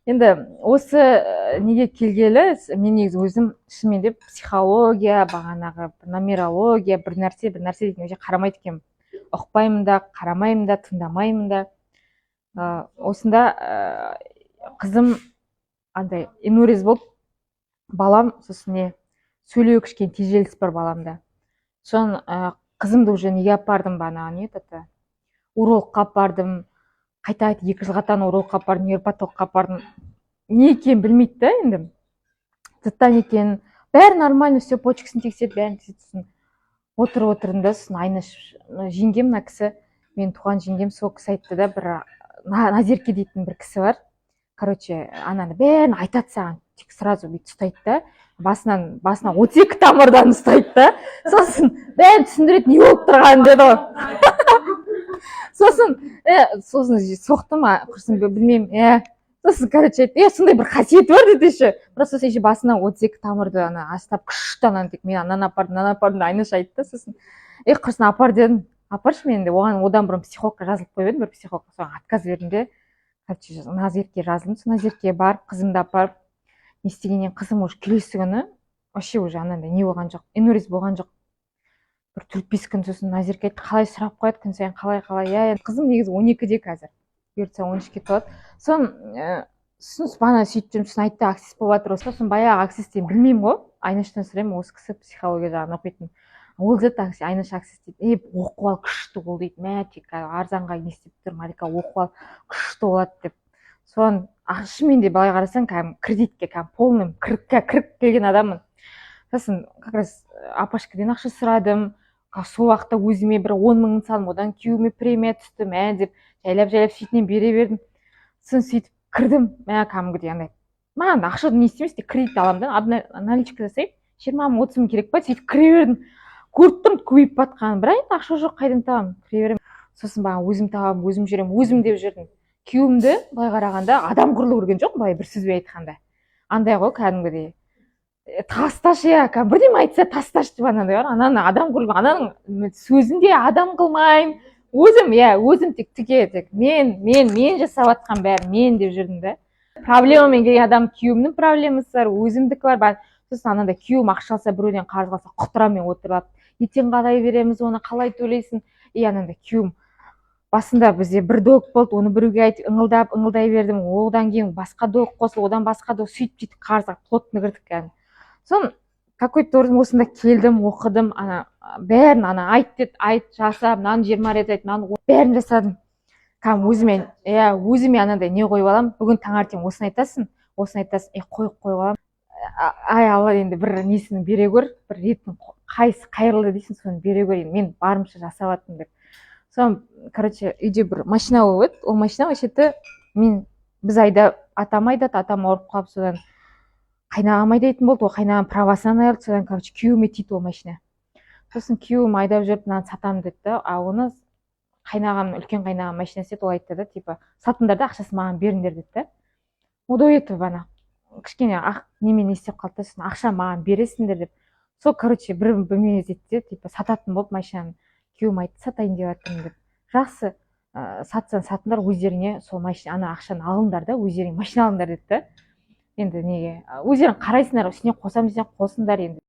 енді осы неге келгелі мен негізі өзім шынымен де психология, бағанағы нумерология бір нәрсе деген өте қарамайды екенмін. Ұқпаймын да, қарамаймын да, тыңдамаймын да. Осында қызым андай инурез болып балам, сосын не сөйлеу кішкене тежеліс бар баламда. Соны қызымды уже неге апардым, бағанағы не еді, урологқа апардым, қайта 2 жылғатан урологқа апардым, нейропатологқа апардым. Не екенін білмейді да енді. Заттан екен, бәрі нормально, все почкасын тексерді, бәрін тексерді. Отырдым да, сосын Айнаш жеңгем, мына кісі, мен туған жеңгем, сол кісі айтты да, бір Назерке дейтін бір кісі бар. Короче, ананы бәрін айтады саған, тек сразу бүйтіп ұстайды да, басынан 32 тамырдан ұстайды да, сосын бәрін түсіндіреді, не болып тұрғанын деді ғой. Сосын соқтым, құрсын білмеймін, сосын, короче, айтты, сондай бір қасиеті бар деді еще. Просто сосын басынан 32 тамырды астап күшті ананы, тек мен ананы апардым, Айнаш айтты. Сосын, құрсын апар дедім, апаршы мен де, одан бұрын психологқа жазылып қойып едім, бір психологқа, соған отказ бердім де, короче, Назерке жазылдым, сол Назерке барып, қызымды апарып, не істегеннен қызым уже келесі күні, вообще уже анандай не болған жоқ, инурез болған жоқ. Бір 4-5 күн сосын Назерке айтты, қалай сұрап қояды күн сайын, қалай, қызым негізі 12-де қазір, бұйыртса 13-ке толады. Сосын бана сөйтіп жүрмін, сосын айтты, аксис болып жатыр, сосын баяғы аксистен білмеймін ғой, Айнаштан сұраймын, осы кісі психология жағын оқитын. Ол зат Айнаш аксис дейді, оқып ал, күшті бол дейді, тек арзанға не істеп тұр, Малика оқып ал, күшті болады деп. Соған шынымен де былай қарасаң, кредитке полным кіріп келген адаммын. Сосын как раз апашкадан ақша сұрадым, сол уақытта өзіме бір 10 000 салдым, одан күйеуіме премия түсті, деп жайлап сөйтінен бере бердім. Сосын сөйтіп кірдім, кәдімгідей андай, маған ақша не істемес, кредит аламын да, наличка жасаймын, 20 000 30 000 керек па, сөйтіп кіре бердім. Көріп тұрмын, көбейіп батқанын, бірақ ақша жоқ, қайдан табамын, кіре беремін. Сосын өзім табамын, өзім жүремін, өзім деп жүрдім. Күйеуімді былай қарағанда адам құрлы көрген жоқ, былай бір сөзбен айтқанда. Андай ғой, кәдімгідей тасташы, бірдеме айтса тасташы деп анандай бар, ананы адам құрлы, ананың сөзінде адам қылмаймын, өзім тек мен жасап жатқан бәрі мен деп жүрдім да. Проблемамен келген адам күйеуімнің проблемасы бар, өзімдікі бар. Сосын анандай күйеуім ақша алса, біреуден қарыз алса, құтырамен отырып, ертең қалай береміз, оны қалай төлейсің? Анандай күйеуім басында бізде бір долг болды, оны біреуге айтып ыңылдай бердім, одан кейін басқа долг қосылып, одан басқа долг, сөйтіп қарызға плотно кірдік кәдімгі. Сосын какой-то осында келдім, оқыдым, бәрін айт жасап, мынаны 20 рет айт, мынаны бәрін жасадым. Өзіме анандай не қойып аламын, бүгін таңертең осыны айтасың, қойып алам. Алла енді бір несін бере көр, бір ретін қайсы қайырлы дейсің, соны бере көр, мен барымша жасап жаттым деп. Соны, короче, үйде бір машина болып еді, ол машина вообще-то біз атам айдады, атам ауырып қалып, содан қайнағам айдайтын болды, ол қайнағам правасынан айырылды, содан, короче, күйеуіме тиді ол машина. Сосын күйеуім айдап жүріп, мынаны сатамын деді, оны үлкен қайнағам машинасы еді, ол айтты да, типа, сатыңдар да, ақшасын маған беріңдер деді. До этого кішкене немен істеп қалды, сосын ақша маған бересіңдер деп. Сол, короче, бір мезетте, типа, сататын болды машинаны. Күйеуім айтты, сатайын деп жатырмын деп. Жақсы, сатыңдар, өздеріңе сол машина, ақшаны алыңдар да, өздерің машина алыңдар деді. Енді неге, өздерің қарайсыңдар, үстіне қосам десең қосыңдар енді.